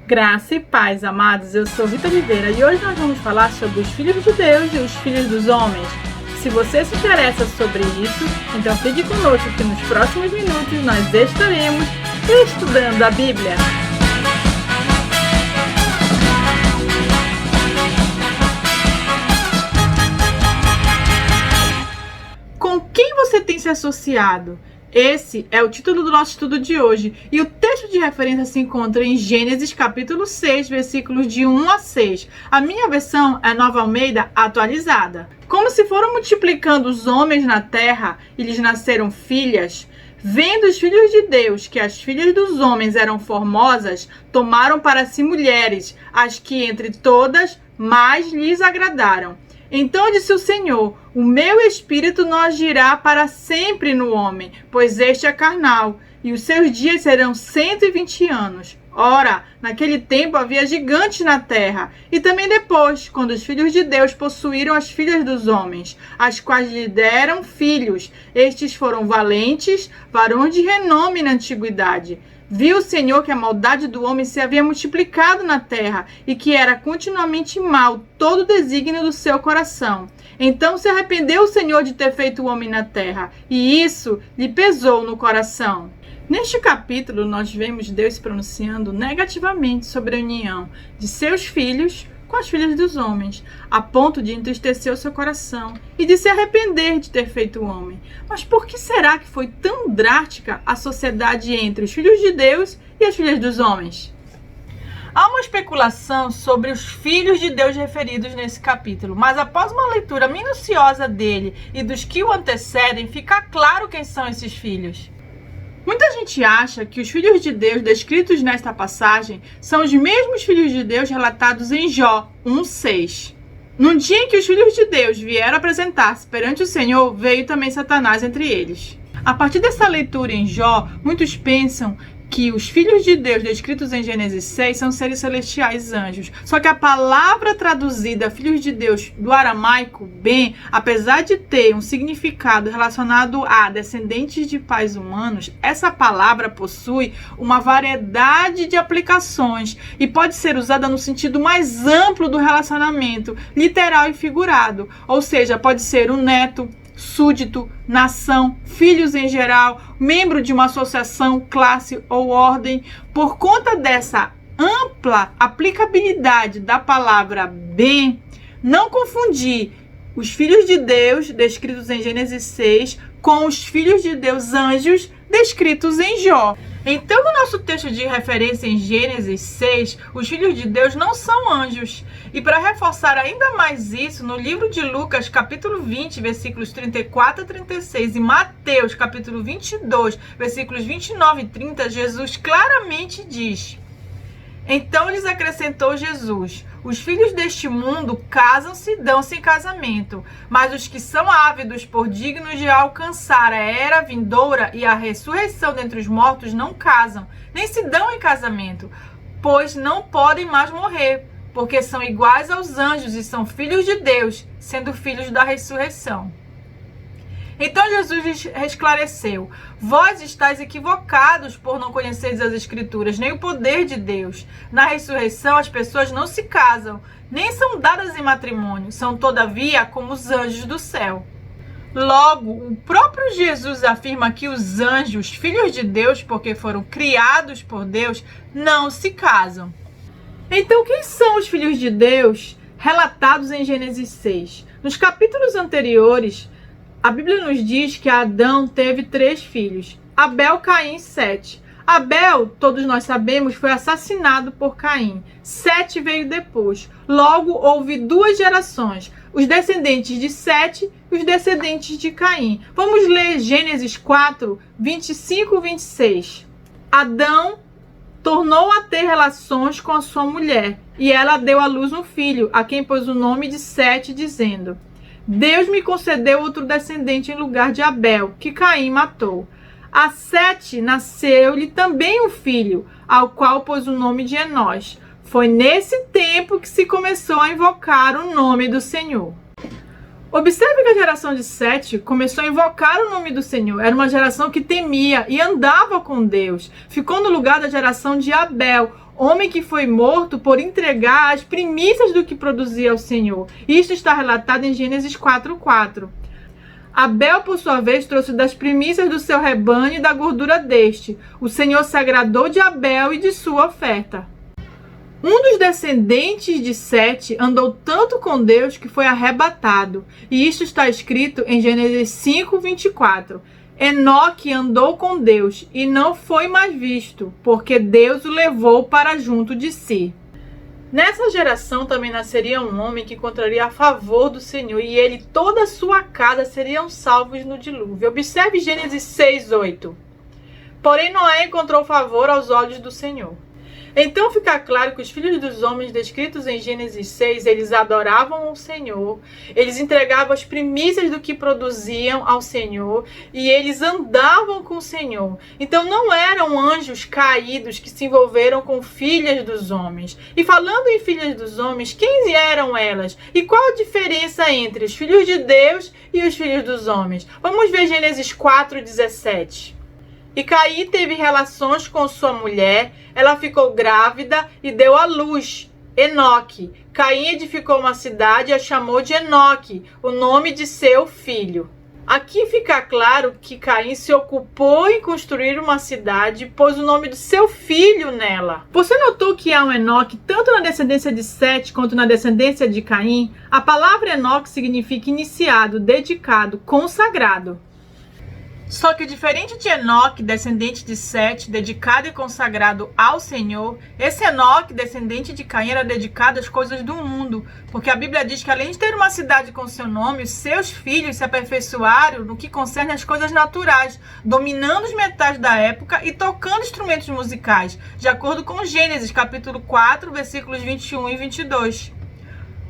Graça e paz, amados. Eu sou Rita Oliveira e hoje nós vamos falar sobre os filhos de Deus e os filhos dos homens. Se você se interessa sobre isso, então fique conosco que nos próximos minutos nós estaremos estudando a Bíblia. Com quem você tem se associado? Esse é o título do nosso estudo de hoje, e o texto de referência se encontra em Gênesis capítulo 6, versículos de 1 a 6. A minha versão é Nova Almeida atualizada. Como se foram multiplicando os homens na terra, e lhes nasceram filhas, vendo os filhos de Deus que as filhas dos homens eram formosas, tomaram para si mulheres, as que entre todas mais lhes agradaram. Então disse o Senhor: o meu espírito não agirá para sempre no homem, pois este é carnal, e os seus dias serão 120 anos. Ora, naquele tempo havia gigantes na terra, e também depois, quando os filhos de Deus possuíram as filhas dos homens, as quais lhe deram filhos. Estes foram valentes, varões de renome na antiguidade. Viu o Senhor que a maldade do homem se havia multiplicado na terra e que era continuamente mau todo o desígnio do seu coração. Então se arrependeu o Senhor de ter feito o homem na terra, e isso lhe pesou no coração. Neste capítulo, nós vemos Deus se pronunciando negativamente sobre a união de seus filhos com as filhas dos homens, a ponto de entristecer o seu coração e de se arrepender de ter feito o homem. Mas por que será que foi tão drástica a sociedade entre os filhos de Deus e as filhas dos homens? Há uma especulação sobre os filhos de Deus referidos nesse capítulo, mas após uma leitura minuciosa dele e dos que o antecedem, fica claro quem são esses filhos. Muita gente acha que os filhos de Deus descritos nesta passagem são os mesmos filhos de Deus relatados em Jó 1:6. Num dia em que os filhos de Deus vieram apresentar-se perante o Senhor, veio também Satanás entre eles. A partir dessa leitura em Jó, muitos pensam que os filhos de Deus descritos em Gênesis 6 são seres celestiais, anjos. Só que a palavra traduzida filhos de Deus do aramaico, ben, apesar de ter um significado relacionado a descendentes de pais humanos, essa palavra possui uma variedade de aplicações e pode ser usada no sentido mais amplo do relacionamento, literal e figurado. Ou seja, pode ser um neto, súdito, nação, filhos em geral, membro de uma associação, classe ou ordem. Por conta dessa ampla aplicabilidade da palavra bem, não confundir os filhos de Deus descritos em Gênesis 6 com os filhos de Deus anjos descritos em Jó. Então, no nosso texto de referência em Gênesis 6, os filhos de Deus não são anjos. E para reforçar ainda mais isso, no livro de Lucas, capítulo 20, versículos 34 a 36, e Mateus, capítulo 22, versículos 29 e 30, Jesus claramente diz: então lhes acrescentou Jesus: os filhos deste mundo casam-se e dão-se em casamento, mas os que são ávidos por dignos de alcançar a era vindoura e a ressurreição dentre os mortos não casam, nem se dão em casamento, pois não podem mais morrer, porque são iguais aos anjos e são filhos de Deus, sendo filhos da ressurreição. Então Jesus lhes esclareceu: vós estáis equivocados por não conheceres as Escrituras, nem o poder de Deus. Na ressurreição as pessoas não se casam, nem são dadas em matrimônio, são todavia como os anjos do céu. Logo, o próprio Jesus afirma que os anjos, filhos de Deus, porque foram criados por Deus, não se casam. Então, quem são os filhos de Deus relatados em Gênesis 6? Nos capítulos anteriores, a Bíblia nos diz que Adão teve 3 filhos, Abel, Caim e Sete. Abel, todos nós sabemos, foi assassinado por Caim. Sete veio depois. Logo, houve 2 gerações, os descendentes de Sete e os descendentes de Caim. Vamos ler Gênesis 4, 25 e 26. Adão tornou a ter relações com a sua mulher, e ela deu à luz um filho, a quem pôs o nome de Sete, dizendo: Deus me concedeu outro descendente em lugar de Abel, que Caim matou. A Sete nasceu-lhe também um filho, ao qual pôs o nome de Enós. Foi nesse tempo que se começou a invocar o nome do Senhor. Observe que a geração de Sete começou a invocar o nome do Senhor. Era uma geração que temia e andava com Deus. Ficou no lugar da geração de Abel, homem que foi morto por entregar as primícias do que produzia ao Senhor. Isto está relatado em Gênesis 4:4. Abel, por sua vez, trouxe das primícias do seu rebanho e da gordura deste. O Senhor se agradou de Abel e de sua oferta. Um dos descendentes de Sete andou tanto com Deus que foi arrebatado. E isto está escrito em Gênesis 5:24. Enoque andou com Deus e não foi mais visto, porque Deus o levou para junto de si. Nessa geração também nasceria um homem que encontraria a favor do Senhor, e ele e toda a sua casa seriam salvos no dilúvio. Observe Gênesis 6:8. Porém Noé encontrou favor aos olhos do Senhor. Então fica claro que os filhos dos homens descritos em Gênesis 6, eles adoravam o Senhor, eles entregavam as primícias do que produziam ao Senhor e eles andavam com o Senhor. Então não eram anjos caídos que se envolveram com filhas dos homens. E falando em filhas dos homens, quem eram elas? E qual a diferença entre os filhos de Deus e os filhos dos homens? Vamos ver Gênesis 4:17. E Caim teve relações com sua mulher, ela ficou grávida e deu à luz Enoque. Caim edificou uma cidade e a chamou de Enoque, o nome de seu filho. Aqui fica claro que Caim se ocupou em construir uma cidade e pôs o nome do seu filho nela. Você notou que há um Enoque tanto na descendência de Sete quanto na descendência de Caim? A palavra Enoque significa iniciado, dedicado, consagrado. Só que diferente de Enoque, descendente de Sete, dedicado e consagrado ao Senhor, esse Enoque, descendente de Caim, era dedicado às coisas do mundo, porque a Bíblia diz que além de ter uma cidade com seu nome, os seus filhos se aperfeiçoaram no que concerne às coisas naturais, dominando os metais da época e tocando instrumentos musicais, de acordo com Gênesis capítulo 4, versículos 21 e 22.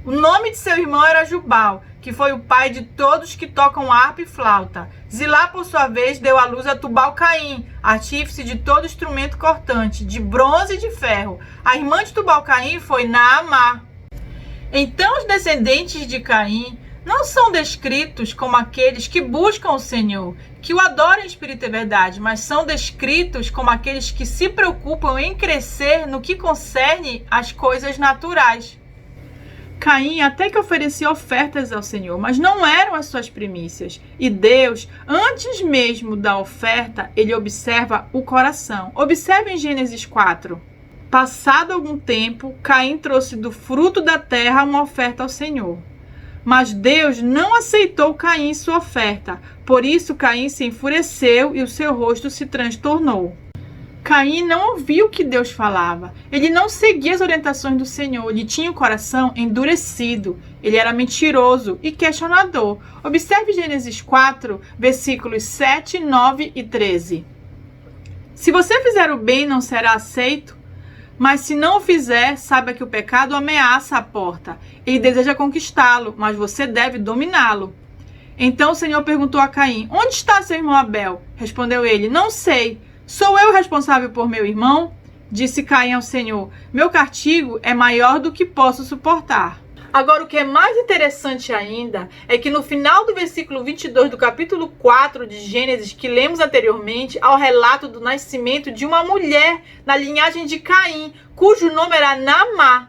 O nome de seu irmão era Jubal, que foi o pai de todos que tocam harpa e flauta. Zilá, por sua vez, deu à luz a Tubal-Caim, artífice de todo instrumento cortante, de bronze e de ferro. A irmã de Tubal-Caim foi Naamá. Então os descendentes de Caim não são descritos como aqueles que buscam o Senhor, que o adoram em espírito e verdade, mas são descritos como aqueles que se preocupam em crescer no que concerne às coisas naturais. Caim até que oferecia ofertas ao Senhor, mas não eram as suas primícias. E Deus, antes mesmo da oferta, ele observa o coração. Observe em Gênesis 4. Passado algum tempo, Caim trouxe do fruto da terra uma oferta ao Senhor. Mas Deus não aceitou Caim sua oferta. Por isso Caim se enfureceu e o seu rosto se transtornou. Caim não ouviu o que Deus falava. Ele não seguia as orientações do Senhor. Ele tinha o coração endurecido. Ele era mentiroso e questionador. Observe Gênesis 4, versículos 7, 9 e 13. Se você fizer o bem, não será aceito. Mas se não o fizer, saiba que o pecado ameaça a porta. Ele deseja conquistá-lo, mas você deve dominá-lo. Então o Senhor perguntou a Caim: onde está seu irmão Abel? Respondeu ele: não sei. Sou eu responsável por meu irmão? Disse Caim ao Senhor: meu castigo é maior do que posso suportar. Agora, o que é mais interessante ainda é que no final do versículo 22 do capítulo 4 de Gênesis, que lemos anteriormente, há o relato do nascimento de uma mulher na linhagem de Caim, cujo nome era Naamá.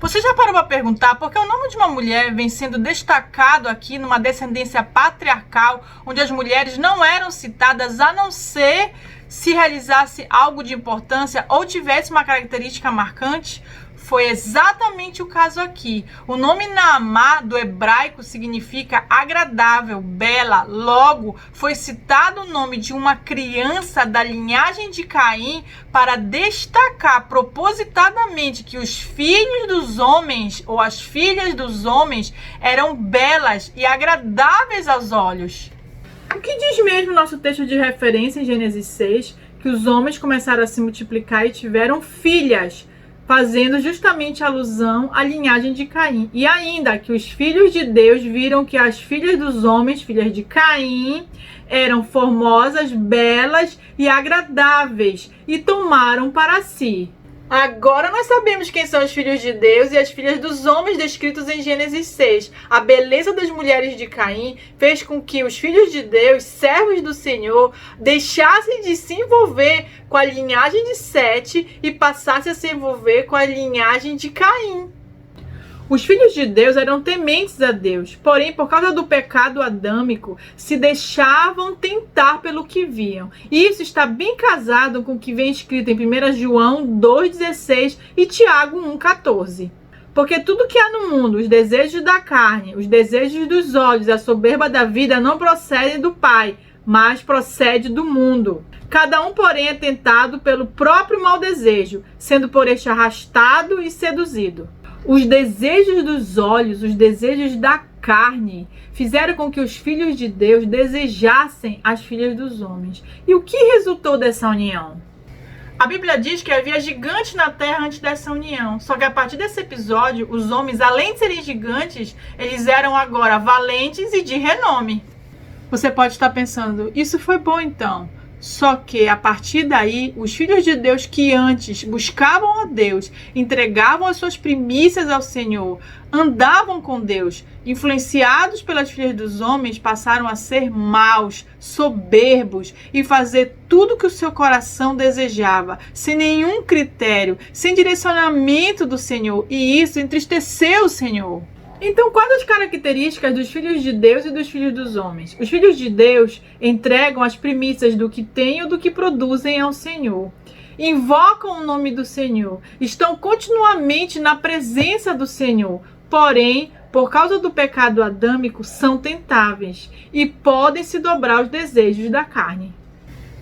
Você já parou para perguntar por que o nome de uma mulher vem sendo destacado aqui numa descendência patriarcal, onde as mulheres não eram citadas a não ser se realizasse algo de importância ou tivesse uma característica marcante? Foi exatamente o caso aqui. O nome Naamá do hebraico significa agradável, bela. Logo, foi citado o nome de uma criança da linhagem de Caim para destacar propositadamente que os filhos dos homens ou as filhas dos homens eram belas e agradáveis aos olhos. O que diz mesmo nosso texto de referência em Gênesis 6? Que os homens começaram a se multiplicar e tiveram filhas, fazendo justamente alusão à linhagem de Caim. E ainda que os filhos de Deus viram que as filhas dos homens, filhas de Caim, eram formosas, belas e agradáveis, e tomaram para si. Agora nós sabemos quem são os filhos de Deus e as filhas dos homens descritos em Gênesis 6. A beleza das mulheres de Caim fez com que os filhos de Deus, servos do Senhor, deixassem de se envolver com a linhagem de Sete e passassem a se envolver com a linhagem de Caim. Os filhos de Deus eram tementes a Deus, porém, por causa do pecado adâmico, se deixavam tentar pelo que viam. E isso está bem casado com o que vem escrito em 1 João 2,16 e Tiago 1,14. Porque tudo que há no mundo, os desejos da carne, os desejos dos olhos, a soberba da vida, não procedem do Pai, mas procede do mundo. Cada um, porém, é tentado pelo próprio mau desejo, sendo por este arrastado e seduzido. Os desejos dos olhos, os desejos da carne, fizeram com que os filhos de Deus desejassem as filhas dos homens. E o que resultou dessa união? A Bíblia diz que havia gigantes na terra antes dessa união. Só que a partir desse episódio, os homens, além de serem gigantes, eles eram agora valentes e de renome. Você pode estar pensando, isso foi bom então. Só que, a partir daí, os filhos de Deus que antes buscavam a Deus, entregavam as suas primícias ao Senhor, andavam com Deus, influenciados pelas filhas dos homens, passaram a ser maus, soberbos e fazer tudo que o seu coração desejava, sem nenhum critério, sem direcionamento do Senhor. E isso entristeceu o Senhor. Então, quais as características dos filhos de Deus e dos filhos dos homens? Os filhos de Deus entregam as primícias do que têm ou do que produzem ao Senhor. Invocam o nome do Senhor. Estão continuamente na presença do Senhor. Porém, por causa do pecado adâmico, são tentáveis e podem se dobrar aos desejos da carne.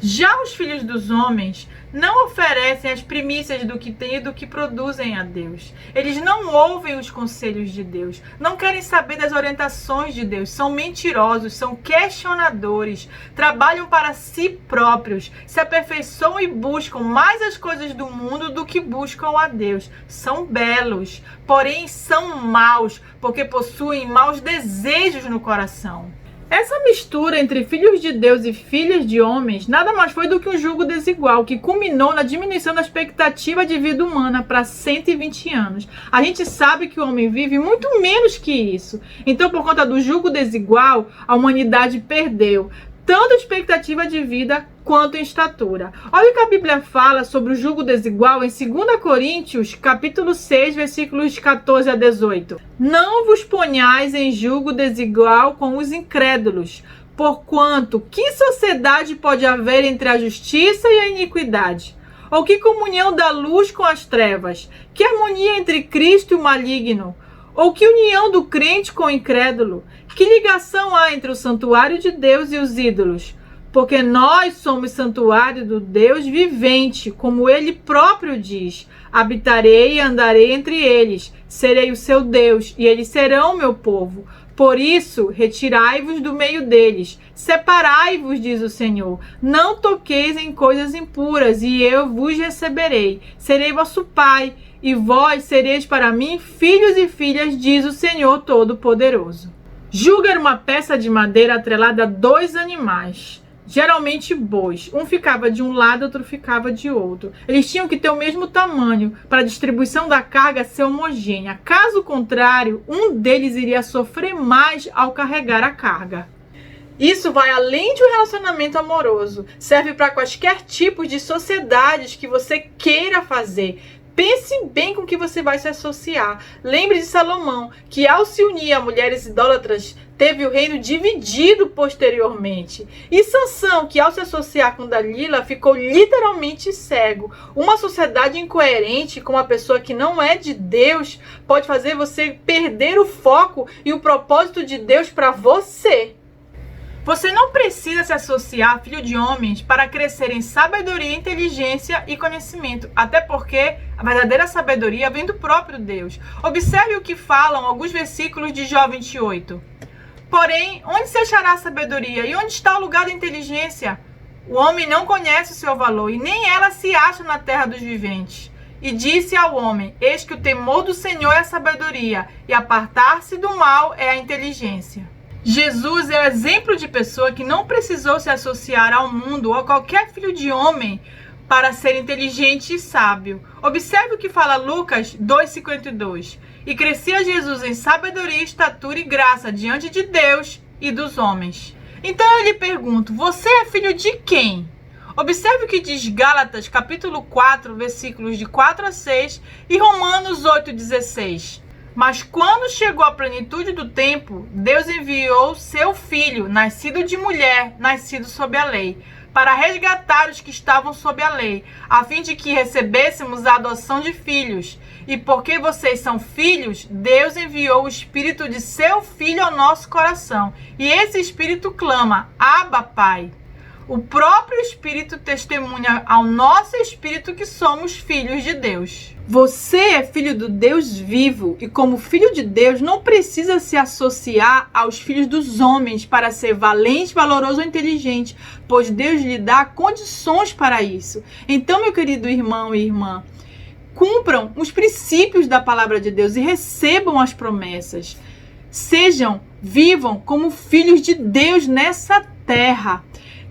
Já os filhos dos homens não oferecem as primícias do que têm e do que produzem a Deus. Eles não ouvem os conselhos de Deus, não querem saber das orientações de Deus, são mentirosos, são questionadores, trabalham para si próprios, se aperfeiçoam e buscam mais as coisas do mundo do que buscam a Deus. São belos, porém são maus, porque possuem maus desejos no coração. Essa mistura entre filhos de Deus e filhas de homens nada mais foi do que um jugo desigual que culminou na diminuição da expectativa de vida humana para 120 anos. A gente sabe que o homem vive muito menos que isso. Então, por conta do jugo desigual, a humanidade perdeu tanto a expectativa de vida quanto em estatura. Olha o que a Bíblia fala sobre o jugo desigual em 2 Coríntios, capítulo 6, versículos 14 a 18. Não vos ponhais em jugo desigual com os incrédulos, porquanto que sociedade pode haver entre a justiça e a iniquidade? Ou que comunhão da luz com as trevas? Que harmonia entre Cristo e o maligno? Ou que união do crente com o incrédulo? Que ligação há entre o santuário de Deus e os ídolos? Porque nós somos santuário do Deus vivente, como ele próprio diz. Habitarei e andarei entre eles, serei o seu Deus, e eles serão meu povo. Por isso, retirai-vos do meio deles, separai-vos, diz o Senhor. Não toqueis em coisas impuras, e eu vos receberei. Serei vosso pai, e vós sereis para mim filhos e filhas, diz o Senhor Todo-Poderoso. Jugo era uma peça de madeira atrelada a 2 animais, geralmente bois. Um ficava de um lado, outro ficava de outro. Eles tinham que ter o mesmo tamanho para a distribuição da carga ser homogênea. Caso contrário, um deles iria sofrer mais ao carregar a carga. Isso vai além de um relacionamento amoroso. Serve para quaisquer tipos de sociedades que você queira fazer. Pense bem com que você vai se associar. Lembre de Salomão, que ao se unir a mulheres idólatras, teve o reino dividido posteriormente. E Sansão, que ao se associar com Dalila, ficou literalmente cego. Uma sociedade incoerente com uma pessoa que não é de Deus pode fazer você perder o foco e o propósito de Deus para você. Você não precisa se associar a filho de homens para crescer em sabedoria, inteligência e conhecimento, até porque a verdadeira sabedoria vem do próprio Deus. Observe o que falam alguns versículos de Jó 28. Porém, onde se achará a sabedoria e onde está o lugar da inteligência? O homem não conhece o seu valor e nem ela se acha na terra dos viventes. E disse ao homem, eis que o temor do Senhor é a sabedoria e apartar-se do mal é a inteligência. Jesus é o exemplo de pessoa que não precisou se associar ao mundo ou a qualquer filho de homem para ser inteligente e sábio. Observe o que fala Lucas 2,52. E crescia Jesus em sabedoria, estatura e graça diante de Deus e dos homens. Então eu lhe pergunto, você é filho de quem? Observe o que diz Gálatas capítulo 4, versículos de 4 a 6 e Romanos 8,16. Mas quando chegou a plenitude do tempo, Deus enviou seu filho, nascido de mulher, nascido sob a lei, para resgatar os que estavam sob a lei, a fim de que recebêssemos a adoção de filhos. E porque vocês são filhos, Deus enviou o Espírito de seu Filho ao nosso coração. E esse Espírito clama, Abba, Pai. O próprio Espírito testemunha ao nosso espírito que somos filhos de Deus. Você é filho do Deus vivo e, como filho de Deus, não precisa se associar aos filhos dos homens para ser valente, valoroso ou inteligente, pois Deus lhe dá condições para isso. Então, meu querido irmão e irmã, cumpram os princípios da palavra de Deus e recebam as promessas. Vivam como filhos de Deus nessa terra.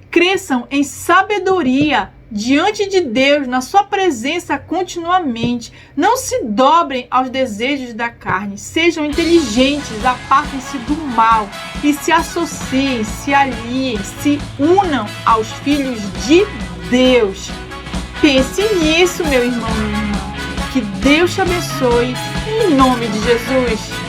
Cresçam em sabedoria diante de Deus, na sua presença continuamente. Não se dobrem aos desejos da carne. Sejam inteligentes, apartem-se do mal e se associem, se aliem, se unam aos filhos de Deus. Pense nisso, meu irmão e minha irmã. Que Deus te abençoe, em nome de Jesus.